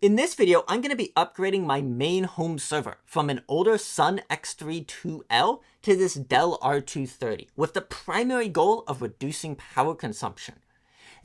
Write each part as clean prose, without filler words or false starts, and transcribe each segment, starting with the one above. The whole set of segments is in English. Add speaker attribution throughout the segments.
Speaker 1: In this video, I'm going to be upgrading my main home server from an older Sun X32L to this Dell R230 with the primary goal of reducing power consumption.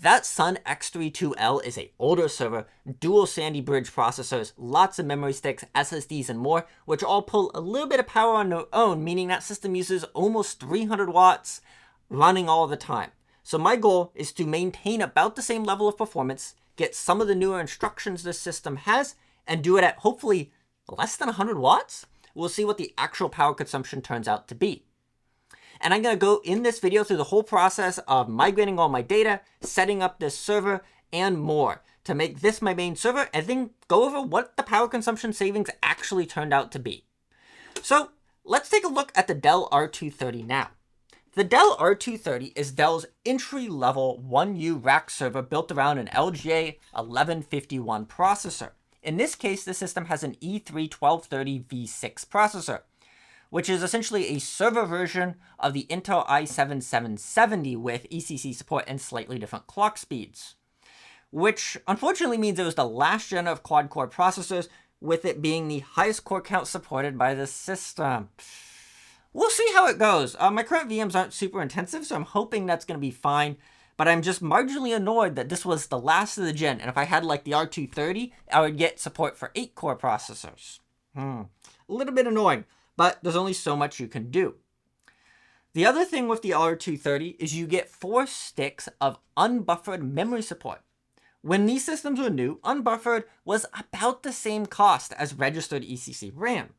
Speaker 1: That Sun X32L is an older server, dual Sandy Bridge processors, lots of memory sticks, SSDs, and more, which all pull a little bit of power on their own, meaning that system uses almost 300 watts running all the time. So my goal is to maintain about the same level of performance, get some of the newer instructions this system has, and do it at hopefully less than 100 watts. We'll see what the actual power consumption turns out to be. And I'm going to go in this video through the whole process of migrating all my data, setting up this server, and more to make this my main server, and then go over what the power consumption savings actually turned out to be. So let's take a look at the Dell R230 now. The Dell R230 is Dell's entry-level 1U rack server built around an LGA 1151 processor. In this case, the system has an E3-1230 V6 processor, which is essentially a server version of the Intel i7-7770 with ECC support and slightly different clock speeds, which unfortunately means it was the last gen of quad-core processors, with it being the highest core count supported by the system. We'll see how it goes. My current VMs aren't super intensive, so I'm hoping that's going to be fine. But I'm just marginally annoyed that this was the last of the gen. And if I had like the R230, I would get support for 8-core processors. A little bit annoying, but there's only so much you can do. The other thing with the R230 is you get 4 sticks of unbuffered memory support. When these systems were new, unbuffered was about the same cost as registered ECC RAM.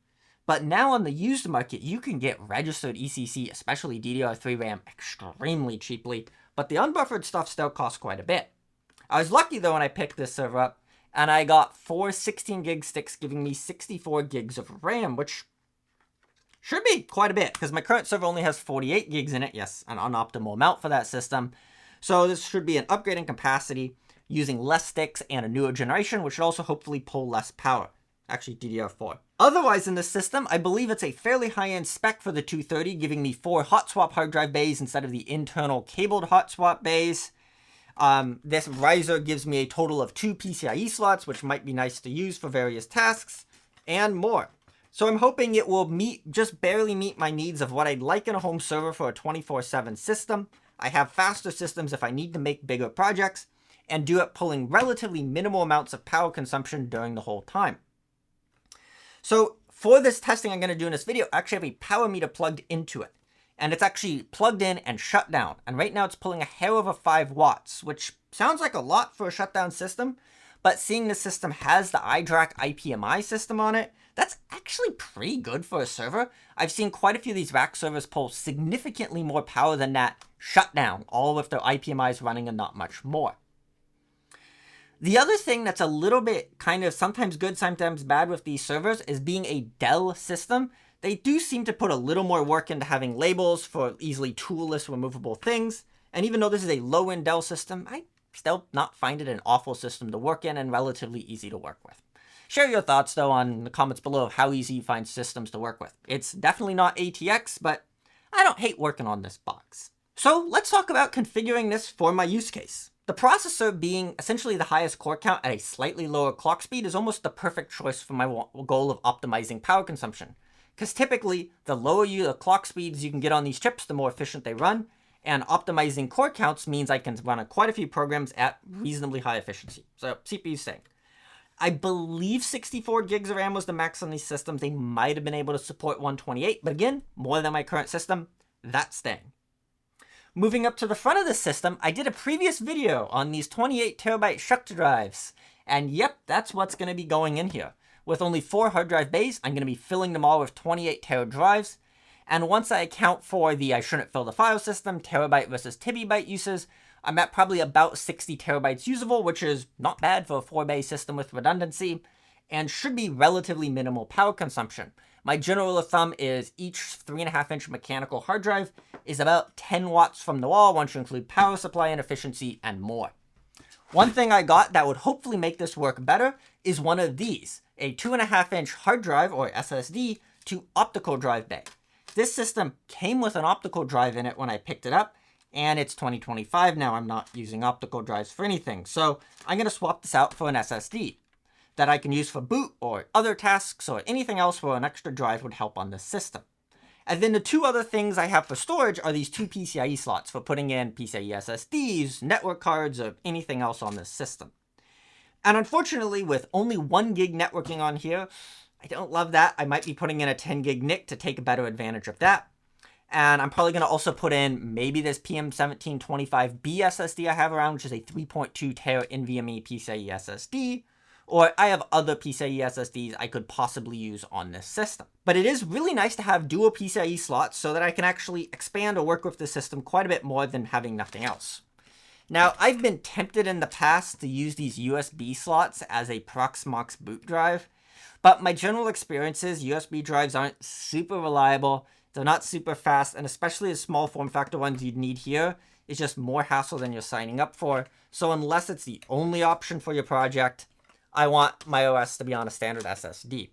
Speaker 1: But now on the used market, you can get registered ECC, especially DDR3 RAM, extremely cheaply, but the unbuffered stuff still costs quite a bit. I was lucky though when I picked this server up, and I got 4 16 gig sticks giving me 64 gigs of RAM, which should be quite a bit, because my current server only has 48 gigs in it. Yes, an unoptimal amount for that system. So this should be an upgrade in capacity, using less sticks and a newer generation, which should also hopefully pull less power. Actually, DDR4. Otherwise, in this system, I believe it's a fairly high-end spec for the 230, giving me 4 hot swap hard drive bays instead of the internal cabled hot swap bays. This riser gives me a total of 2 PCIe slots, which might be nice to use for various tasks, and more. So I'm hoping it will just barely meet my needs of what I'd like in a home server for a 24/7 system. I have faster systems if I need to make bigger projects, and do it pulling relatively minimal amounts of power consumption during the whole time. So for this testing I'm going to do in this video, I actually have a power meter plugged into it. And it's actually plugged in and shut down. And right now it's pulling a hair over 5 watts, which sounds like a lot for a shutdown system. But seeing the system has the iDRAC IPMI system on it, that's actually pretty good for a server. I've seen quite a few of these rack servers pull significantly more power than that shutdown, all with their IPMIs running and not much more. The other thing that's a little bit kind of sometimes good, sometimes bad with these servers is being a Dell system. They do seem to put a little more work into having labels for easily toolless removable things. And even though this is a low-end Dell system, I still not find it an awful system to work in and relatively easy to work with. Share your thoughts though on the comments below of how easy you find systems to work with. It's definitely not ATX, but I don't hate working on this box. So let's talk about configuring this for my use case. The processor being essentially the highest core count at a slightly lower clock speed is almost the perfect choice for my goal of optimizing power consumption. Because typically, the lower the clock speeds you can get on these chips, the more efficient they run. And optimizing core counts means I can run quite a few programs at reasonably high efficiency. So CPU staying. I believe 64 gigs of RAM was the max on these systems. They might have been able to support 128, but again, more than my current system, that's staying. Moving up to the front of the system, I did a previous video on these 28 terabyte structure drives. And yep, that's what's going to be going in here. With only 4 hard drive bays, I'm going to be filling them all with 28 tera drives. And once I account for the I shouldn't fill the file system, terabyte versus TB uses, I'm at probably about 60 terabytes usable, which is not bad for a 4-bay system with redundancy, and should be relatively minimal power consumption. My general rule of thumb is each 3.5-inch mechanical hard drive is about 10 watts from the wall once you include power supply and efficiency and more. One thing I got that would hopefully make this work better is one of these, a 2.5-inch hard drive or SSD to optical drive bay. This system came with an optical drive in it when I picked it up, and it's 2025 now. I'm not using optical drives for anything, so I'm going to swap this out for an SSD. that I can use for boot or other tasks or anything else where an extra drive would help on this system. And then the two other things I have for storage are these two PCIe slots for putting in PCIe SSDs, network cards, or anything else on this system. And unfortunately, with only 1 gig networking on here, I don't love that. I might be putting in a 10 gig NIC to take a better advantage of that. And I'm probably going to also put in maybe this PM1725B SSD I have around, which is a 3.2 tera NVMe PCIe SSD. Or I have other PCIe SSDs I could possibly use on this system. But it is really nice to have dual PCIe slots so that I can actually expand or work with the system quite a bit more than having nothing else. Now, I've been tempted in the past to use these USB slots as a Proxmox boot drive, but my general experience is USB drives aren't super reliable, they're not super fast, and especially the small form factor ones you'd need here is just more hassle than you're signing up for. So unless it's the only option for your project, I want my OS to be on a standard SSD.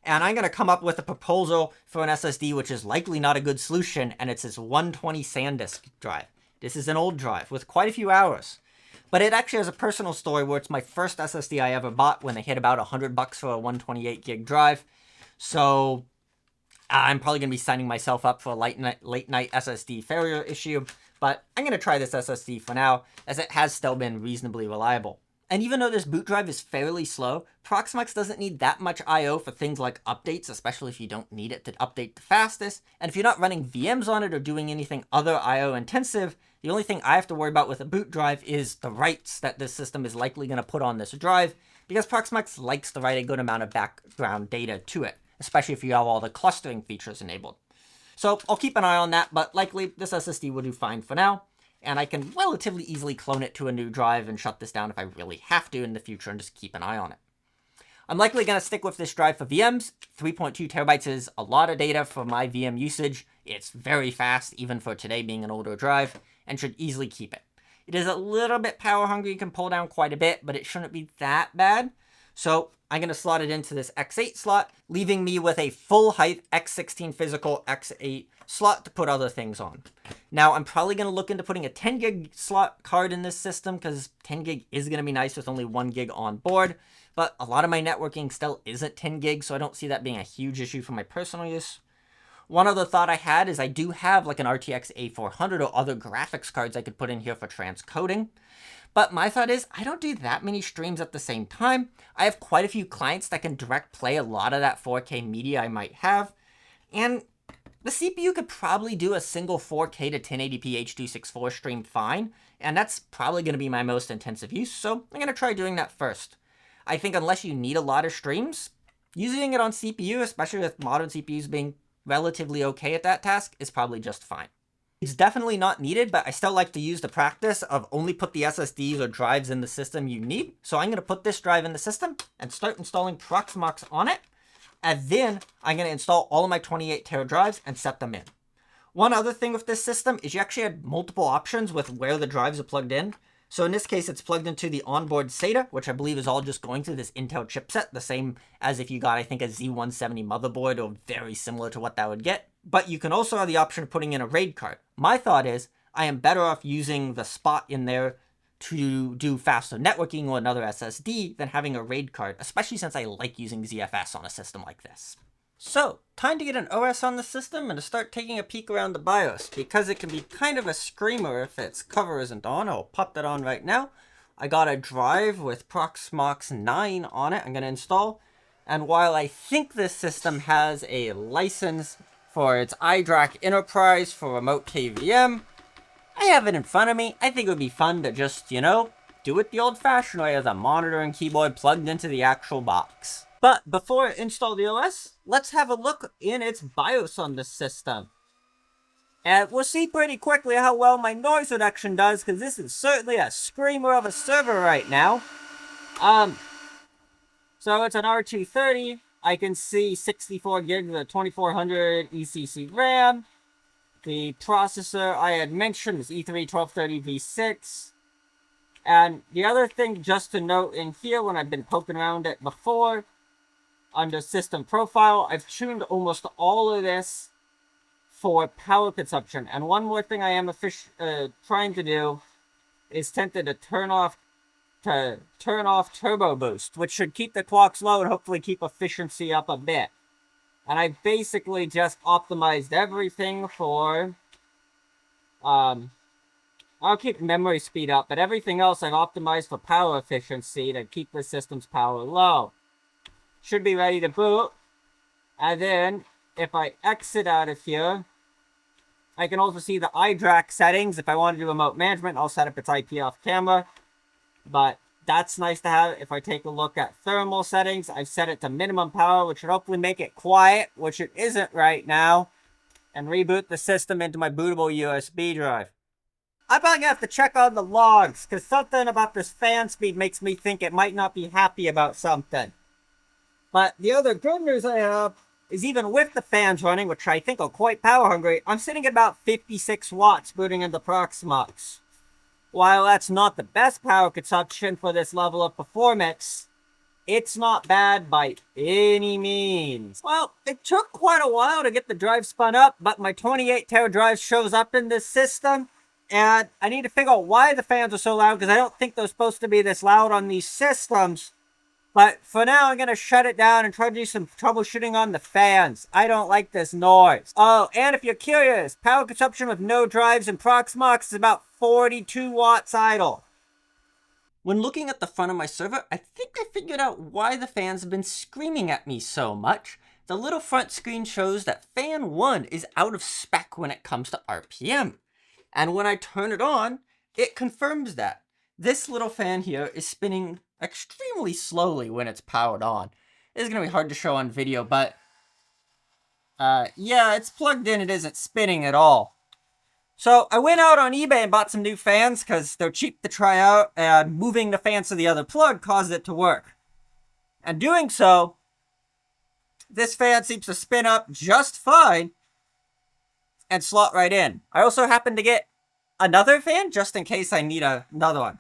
Speaker 1: And I'm going to come up with a proposal for an SSD which is likely not a good solution, and it's this 120 SanDisk drive. This is an old drive with quite a few hours. But it actually has a personal story where it's my first SSD I ever bought when they hit about $100 for a 128 gig drive. So I'm probably going to be signing myself up for a late night SSD failure issue. But I'm going to try this SSD for now, as it has still been reasonably reliable. And even though this boot drive is fairly slow, Proxmox doesn't need that much I/O for things like updates, especially if you don't need it to update the fastest. And if you're not running VMs on it or doing anything other I/O intensive, the only thing I have to worry about with a boot drive is the writes that this system is likely going to put on this drive, because Proxmox likes to write a good amount of background data to it, especially if you have all the clustering features enabled. So I'll keep an eye on that, but likely this SSD will do fine for now. And I can relatively easily clone it to a new drive and shut this down if I really have to in the future and just keep an eye on it. I'm likely going to stick with this drive for VMs. 3.2 terabytes is a lot of data for my VM usage. It's very fast, even for today being an older drive, and should easily keep it. It is a little bit power hungry, you can pull down quite a bit, but it shouldn't be that bad. So I'm going to slot it into this X8 slot, leaving me with a full height X16 physical X8 slot to put other things on. Now, I'm probably going to look into putting a 10 gig slot card in this system, because 10 gig is going to be nice with only 1 gig on board. But a lot of my networking still isn't 10 gig, so I don't see that being a huge issue for my personal use. One other thought I had is I do have like an RTX A400 or other graphics cards I could put in here for transcoding. But my thought is, I don't do that many streams at the same time. I have quite a few clients that can direct play a lot of that 4K media I might have. And the CPU could probably do a single 4K to 1080p H.264 stream fine. And that's probably going to be my most intensive use, so I'm going to try doing that first. I think unless you need a lot of streams, using it on CPU, especially with modern CPUs being relatively okay at that task, is probably just fine. It's definitely not needed, but I still like to use the practice of only put the SSDs or drives in the system you need. So I'm going to put this drive in the system and start installing Proxmox on it. And then I'm going to install all of my 28 tera drives and set them in. One other thing with this system is you actually have multiple options with where the drives are plugged in. So in this case, it's plugged into the onboard SATA, which I believe is all just going through this Intel chipset, the same as if you got, I think, a Z170 motherboard, or very similar to what that would get. But you can also have the option of putting in a RAID card. My thought is, I am better off using the spot in there to do faster networking or another SSD than having a RAID card, especially since I like using ZFS on a system like this. So, time to get an OS on the system and to start taking a peek around the BIOS, because it can be kind of a screamer if its cover isn't on. I'll pop that on right now. I got a drive with Proxmox 9 on it I'm going to install, and while I think this system has a license for its iDRAC Enterprise for remote KVM, I have it in front of me. I think it would be fun to just, do it the old-fashioned way with a monitor and keyboard plugged into the actual box. But before I install the OS, let's have a look in its BIOS on this system. And we'll see pretty quickly how well my noise reduction does, because this is certainly a screamer of a server right now. So it's an R230. I can see 64 gigs of 2400 ECC RAM. The processor I had mentioned is E3-1230V6. And the other thing just to note in here, when I've been poking around it before, under system profile, I've tuned almost all of this for power consumption. And one more thing I am trying to do is tempted to turn off to turn off turbo boost, which should keep the clocks low and hopefully keep efficiency up a bit. And I basically just optimized everything for, I'll keep memory speed up, but everything else I've optimized for power efficiency to keep the system's power low. Should be ready to boot. And then, if I exit out of here, I can also see the iDRAC settings. If I want to do remote management, I'll set up its IP off camera. But that's nice to have. If I take a look at thermal settings, I've set it to minimum power, which should hopefully make it quiet, which it isn't right now, and reboot the system into my bootable USB drive. I'm probably going to have to check on the logs, because something about this fan speed makes me think it might not be happy about something. But the other good news I have is even with the fans running, which I think are quite power hungry, I'm sitting at about 56 watts booting into Proxmox. While that's not the best power consumption for this level of performance, it's not bad by any means. Well, it took quite a while to get the drive spun up, but my 28 tera drive shows up in this system, and I need to figure out why the fans are so loud, because I don't think they're supposed to be this loud on these systems. But for now, I'm going to shut it down and try to do some troubleshooting on the fans. I don't like this noise. Oh, and if you're curious, power consumption with no drives in Proxmox is about 42 watts idle. When looking at the front of my server, I think I figured out why the fans have been screaming at me so much. The little front screen shows that fan 1 is out of spec when it comes to RPM. And when I turn it on, it confirms that. This little fan here is spinning extremely slowly when it's powered on. This is going to be hard to show on video, but yeah, it's plugged in. It isn't spinning at all. So I went out on eBay and bought some new fans because they're cheap to try out, and moving the fans to the other plug caused it to work. And doing so, this fan seems to spin up just fine and slot right in. I also happen to get another fan just in case I need another one.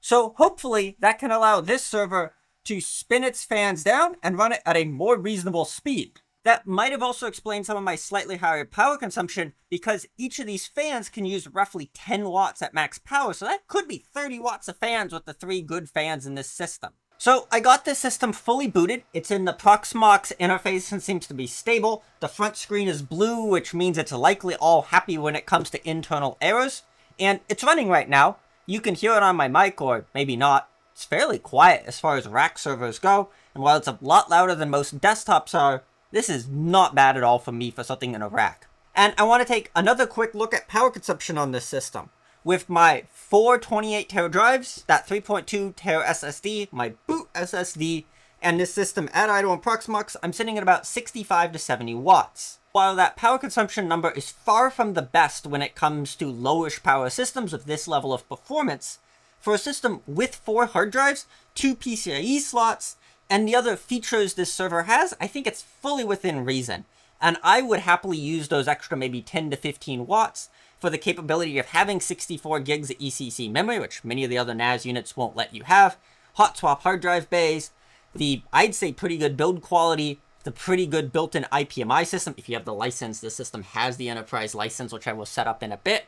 Speaker 1: So hopefully that can allow this server to spin its fans down and run it at a more reasonable speed. That might have also explained some of my slightly higher power consumption, because each of these fans can use roughly 10 watts at max power, so that could be 30 watts of fans with the 3 good fans in this system. So I got this system fully booted. It's in the Proxmox interface and seems to be stable. The front screen is blue, which means it's likely all happy when it comes to internal errors. And it's running right now. You can hear it on my mic, or maybe not. It's fairly quiet as far as rack servers go, and while it's a lot louder than most desktops are, this is not bad at all for me for something in a rack. And I want to take another quick look at power consumption on this system. With my 4 28 tera drives, that 3.2 tera SSD, my boot SSD, and this system at idle and Proxmox, I'm sitting at about 65 to 70 watts. While that power consumption number is far from the best when it comes to lowish power systems with this level of performance, for a system with 4 hard drives, 2 PCIe slots, and the other features this server has, I think it's fully within reason. And I would happily use those extra maybe 10 to 15 watts for the capability of having 64 gigs of ECC memory, which many of the other NAS units won't let you have, hot swap hard drive bays, the, I'd say, pretty good build quality, the pretty good built-in IPMI system. If you have the license, the system has the enterprise license, which I will set up in a bit.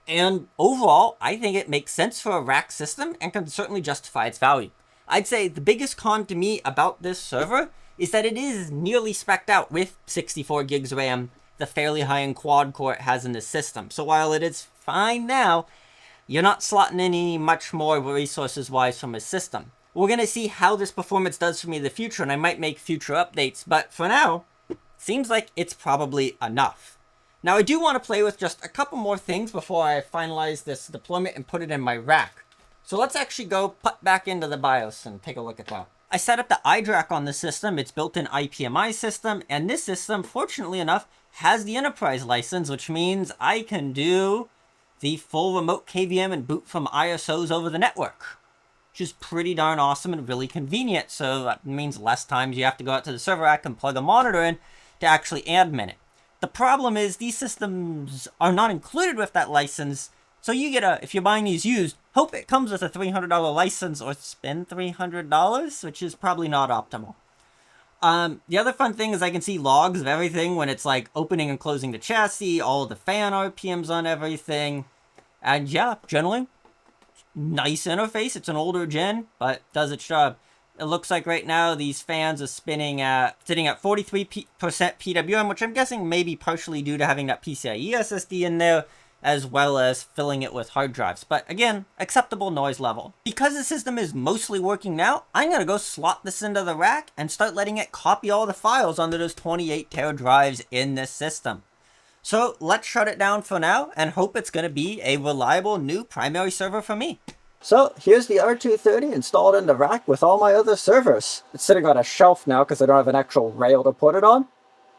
Speaker 1: And overall, I think it makes sense for a rack system and can certainly justify its value. I'd say the biggest con to me about this server is that it is nearly spec'd out with 64 gigs RAM, the fairly high-end quad core it has in this system. So while it is fine now, you're not slotting in any much more resources-wise from a system. We're going to see how this performance does for me in the future, and I might make future updates, but for now, seems like it's probably enough. Now, I do want to play with just a couple more things before I finalize this deployment and put it in my rack. So let's actually go put back into the BIOS and take a look at that. I set up the iDRAC on the system, its built-in IPMI system, and this system, fortunately enough, has the enterprise license, which means I can do the full remote KVM and boot from ISOs over the network, which is pretty darn awesome and really convenient. So that means less times you have to go out to the server rack and plug a monitor in to actually admin it. The problem is these systems are not included with that license, so you get if you're buying these used, hope it comes with a $300 license or spend $300, which is probably not optimal. The other fun thing is I can see logs of everything when it's like opening and closing the chassis, all of the fan RPMs on everything, and yeah, generally, nice interface. It's an older gen, but does its job. It looks like right now these fans are sitting at 43% PWM, which I'm guessing may be partially due to having that PCIe SSD in there, as well as filling it with hard drives. But again, acceptable noise level. Because the system is mostly working now, I'm gonna go slot this into the rack and start letting it copy all the files onto those 28 tera drives in this system. So let's shut it down for now and hope it's gonna be a reliable new primary server for me. So here's the R230 installed in the rack with all my other servers. It's sitting on a shelf now because I don't have an actual rail to put it on.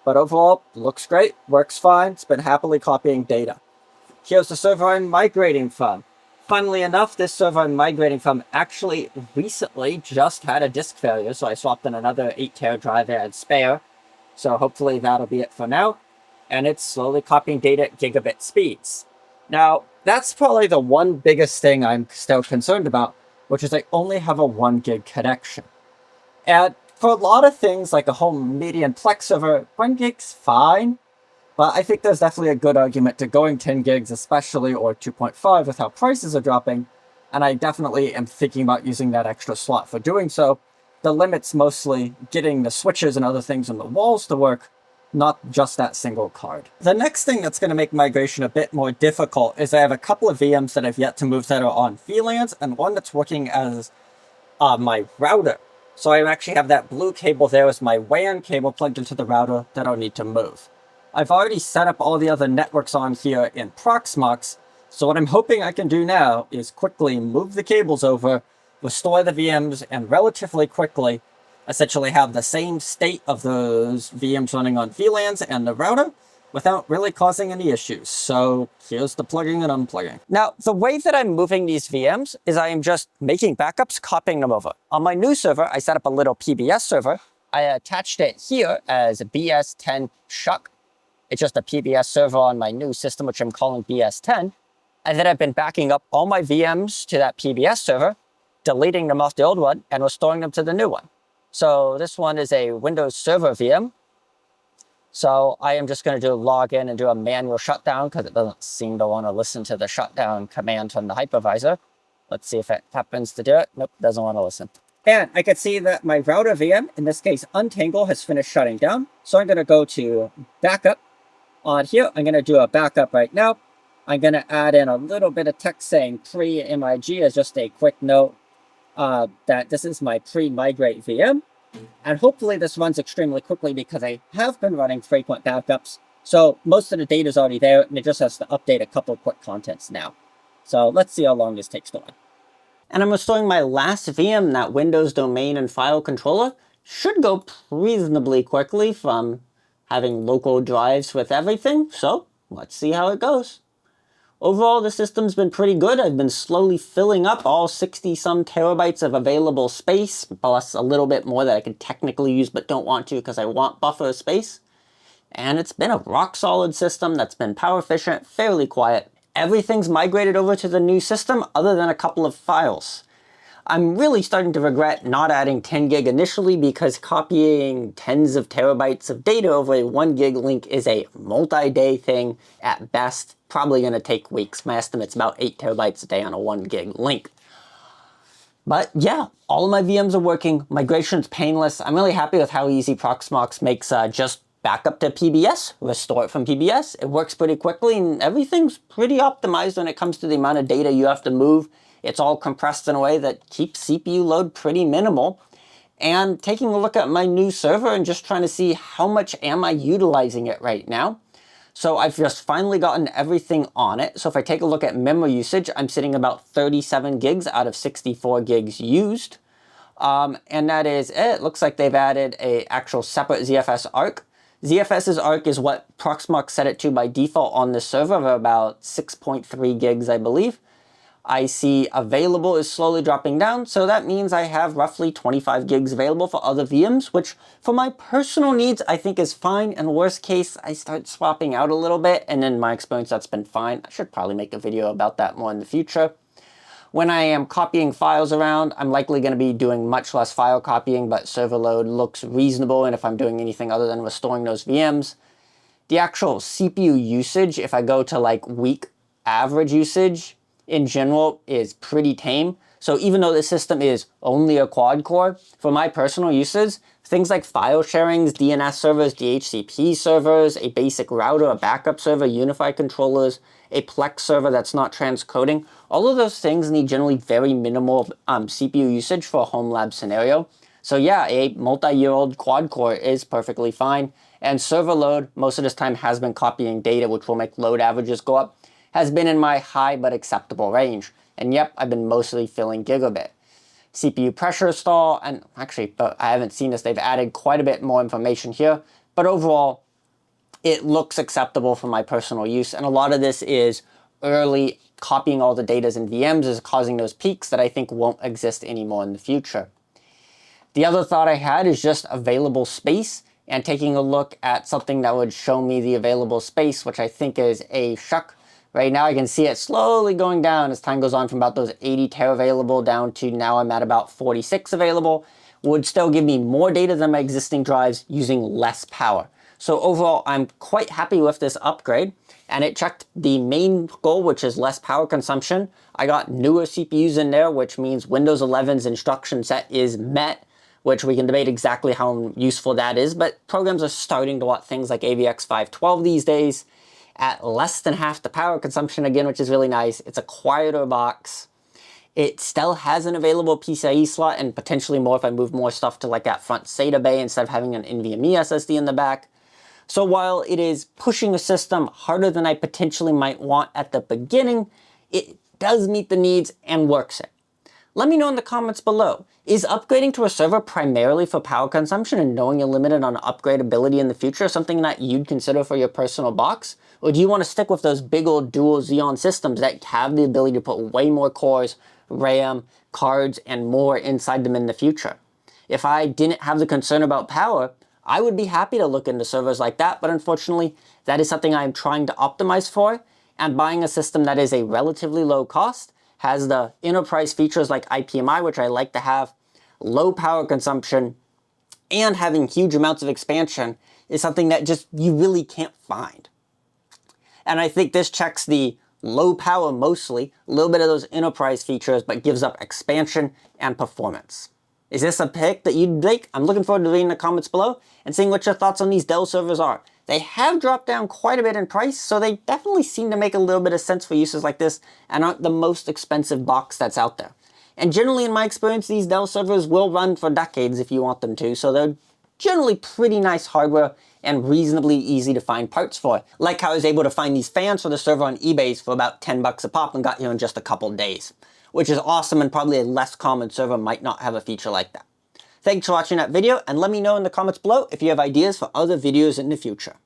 Speaker 1: But overall, looks great, works fine, it's been happily copying data. Here's the server I'm migrating from. Funnily enough, this server I'm migrating from actually recently just had a disk failure, so I swapped in another 8 tera drive I had spare. So hopefully that'll be it for now. And it's slowly copying data at gigabit speeds. Now, that's probably the one biggest thing I'm still concerned about, which is I only have a 1 gig connection. And for a lot of things, like a home median Plex server, 1 gig's fine, but I think there's definitely a good argument to going 10 gigs especially, or 2.5 with how prices are dropping, and I definitely am thinking about using that extra slot for doing so. The limit's mostly getting the switches and other things on the walls to work, not just that single card. The next thing that's going to make migration a bit more difficult is I have a couple of VMs that I've yet to move that are on VLANs, and one that's working as my router. So I actually have that blue cable there as my WAN cable plugged into the router that I'll need to move. I've already set up all the other networks on here in Proxmox, so what I'm hoping I can do now is quickly move the cables over, restore the VMs, and relatively quickly essentially have the same state of those VMs running on VLANs and the router without really causing any issues. So here's the plugging and unplugging. Now, the way that I'm moving these VMs is I am just making backups, copying them over. On my new server, I set up a little PBS server. I attached it here as a BS10 shuck. It's just a PBS server on my new system, which I'm calling BS10. And then I've been backing up all my VMs to that PBS server, deleting them off the old one, and restoring them to the new one. So this one is a Windows Server VM. So I am just going to do a login and do a manual shutdown because it doesn't seem to want to listen to the shutdown command from the hypervisor. Let's see if it happens to do it. Nope, doesn't want to listen. And I can see that my router VM, in this case Untangle, has finished shutting down. So I'm going to go to Backup. On here, I'm going to do a backup right now. I'm going to add in a little bit of text saying pre-MIG as just a quick note that this is my pre-migrate VM. And hopefully this runs extremely quickly because I have been running frequent backups. So most of the data is already there, and it just has to update a couple quick contents now. So let's see how long this takes to run. And I'm restoring my last VM, that Windows domain and file controller. Should go reasonably quickly from having local drives with everything, so let's see how it goes. Overall, the system's been pretty good. I've been slowly filling up all 60-some terabytes of available space, plus a little bit more that I can technically use but don't want to because I want buffer space. And it's been a rock-solid system that's been power-efficient, fairly quiet. Everything's migrated over to the new system other than a couple of files. I'm really starting to regret not adding 10 gig initially because copying tens of terabytes of data over a 1 gig link is a multi-day thing at best, probably going to take weeks. My estimate's about 8 terabytes a day on a 1 gig link. But yeah, all of my VMs are working, migration's painless. I'm really happy with how easy Proxmox makes just backup to PBS, restore it from PBS. It works pretty quickly and everything's pretty optimized when it comes to the amount of data you have to move. It's all compressed in a way that keeps CPU load pretty minimal. And taking a look at my new server and just trying to see how much am I utilizing it right now. So I've just finally gotten everything on it. So if I take a look at memory usage, I'm sitting about 37 gigs out of 64 gigs used. And that is it. It looks like they've added a actual separate ZFS ARC. ZFS's ARC is what Proxmox set it to by default on this server of about 6.3 gigs, I believe. I see available is slowly dropping down, so that means I have roughly 25 gigs available for other VMs, which for my personal needs I think is fine, and worst case I start swapping out a little bit, and in my experience that's been fine. I should probably make a video about that more in the future. When I am copying files around, I'm likely going to be doing much less file copying, but server load looks reasonable, and if I'm doing anything other than restoring those VMs, the actual CPU usage, if I go to like week average usage,
Speaker 2: in general is pretty tame. So even though this system is only a quad core, for my personal uses, things like file sharings, DNS servers, DHCP servers, a basic router, a backup server, unified controllers, a Plex server that's not transcoding, all of those things need generally very minimal CPU usage for a home lab scenario. So yeah, a multi-year-old quad core is perfectly fine. And server load, most of this time has been copying data, which will make load averages go up, has been in my high but acceptable range. And yep, I've been mostly filling gigabit. CPU pressure stall, and actually, I haven't seen this, they've added quite a bit more information here, but overall, it looks acceptable for my personal use, and a lot of this is early copying all the data in VMs is causing those peaks that I think won't exist anymore in the future. The other thought I had is just available space, and taking a look at something that would show me the available space, which I think is a shuck. Right now I can see it slowly going down as time goes on from about those 80 tera available down to now I'm at about 46 available. Would still give me more data than my existing drives using less power. So overall, I'm quite happy with this upgrade, and it checked the main goal, which is less power consumption. I got newer CPUs in there, which means Windows 11's instruction set is met, which we can debate exactly how useful that is, but programs are starting to want things like AVX 512 these days at less than half the power consumption again, which is really nice. It's a quieter box. It still has an available PCIe slot and potentially more if I move more stuff to like that front SATA bay instead of having an NVMe SSD in the back. So while it is pushing a system harder than I potentially might want at the beginning, it does meet the needs and works it. Let me know in the comments below. Is upgrading to a server primarily for power consumption and knowing you're limited on upgradability in the future something that you'd consider for your personal box? Or do you want to stick with those big old dual Xeon systems that have the ability to put way more cores, RAM, cards, and more inside them in the future? If I didn't have the concern about power, I would be happy to look into servers like that, but unfortunately, that is something I'm trying to optimize for, and buying a system that is a relatively low cost, has the enterprise features like IPMI, which I like to have, low power consumption, and having huge amounts of expansion is something that just you really can't find. And I think this checks the low power mostly, a little bit of those enterprise features, but gives up expansion and performance. Is this a pick that you'd like? I'm looking forward to reading the comments below and seeing what your thoughts on these Dell servers are. They have dropped down quite a bit in price, so they definitely seem to make a little bit of sense for uses like this and aren't the most expensive box that's out there. And generally, in my experience, these Dell servers will run for decades if you want them to, so they're generally pretty nice hardware and reasonably easy to find parts for. Like how I was able to find these fans for the server on eBay for about 10 bucks a pop and got here in just a couple days, which is awesome, and probably a less common server might not have a feature like that. Thanks for watching that video, and let me know in the comments below if you have ideas for other videos in the future.